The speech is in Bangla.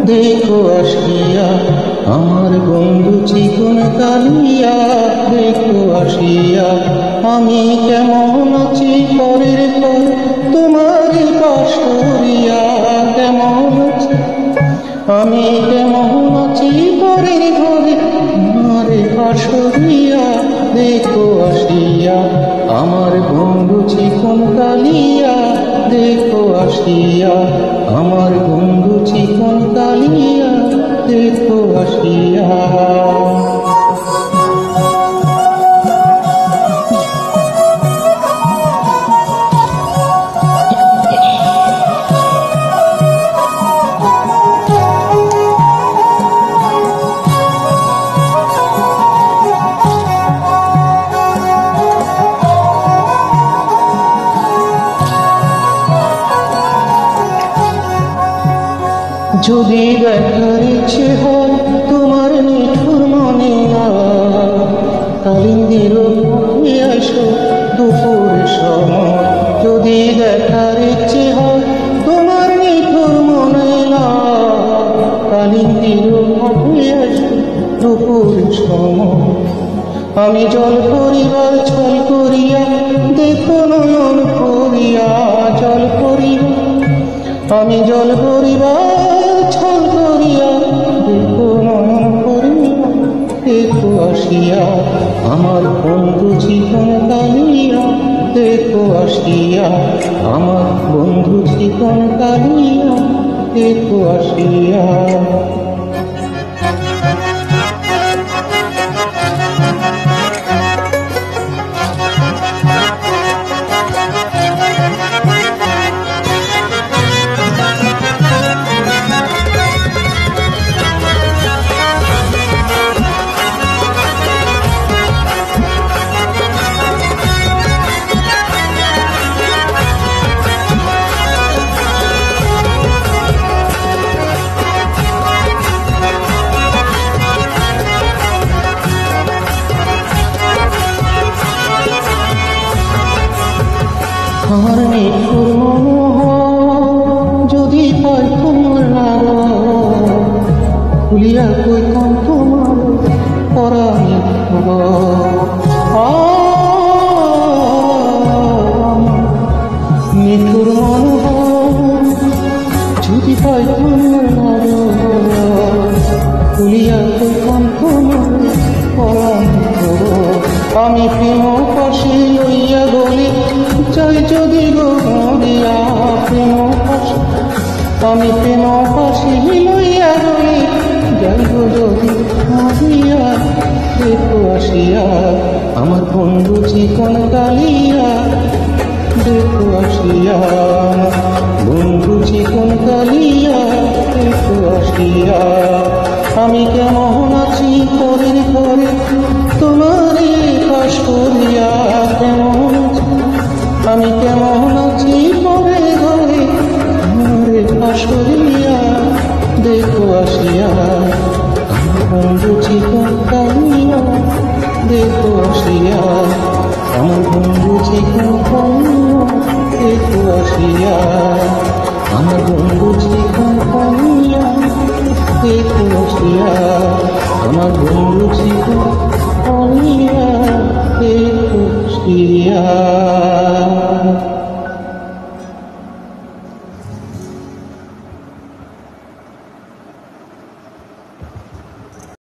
দেখো আসিয়া আমার বন্ধু চিকন কালিয়া। দেখো আসিয়া আমি কেমন আছি পরের পর তোমার পাশ করিয়া। কেমন আছি আমি, কেমন আছি পরের ঘরে তোমার পাশ করিয়া। দেখো আসিয়া আমার বন্ধু চিকন কালিয়া। দেখো আসিয়া আমার বন্ধু চিকন কালিয়া। দেখো আসিয়া যদি দেখার ইচ্ছে হয় তোমার নিঠুর মনে না, কালিন্দির পথে আসো দুপুর সময়। যদি দেখার ইচ্ছে হয় তোমার নিঠুর মনে না, কালিন্দির পথে আসো দুপুর সময়। আমি জল করিবার ছল করিয়া দেখো নয়ন করিয়া। জল করিয়া আমি জল করিবার ছল করিয়া দেখো নয়ন করিয়া। দেখো আসিয়া আমার বন্ধু চিকন কালিয়া। দেখো আসিয়া আমার বন্ধু চিকন কালিয়া। দেখো আসিয়া আমার নিঠুর মনোহর যদি পাই তোমার নাম, খুলিয়া কই কম তোমার পরাণে নিঠুর মনোহর যদি পাই তোমার নাম, খুলিয়া কই কম তোমার পরাণে। আমি প্রেম পাশে লইয়া গলি চাই যদি গো মরিয়া। প্রেম পাশে আমি প্রেম পাশে লইয়া গলি যাই গো যদি মরিয়া। দেখো আসিয়া আমার বন্ধু চিকন কালিয়া। দেখো আসিয়া বন্ধু চিকন কালিয়া। দেখো আসিয়া আমি কেমন আছি পরের ঘরে তোমার পাশ করিয়া। কেমন আমি কেমন আছি পরের ঘরে তোমার পাশ করিয়া। দেখো আসিয়া আমার বন্ধু চিকন কালিয়া। দেখো আসিয়া আমার বন্ধু চিকন কালিয়া। দেখো আসিয়া আমার বন্ধু চিকন কালিয়া। দেখো আসিয়া আমার বন্ধু চিকন কালিয়া। দেখো আসিয়া।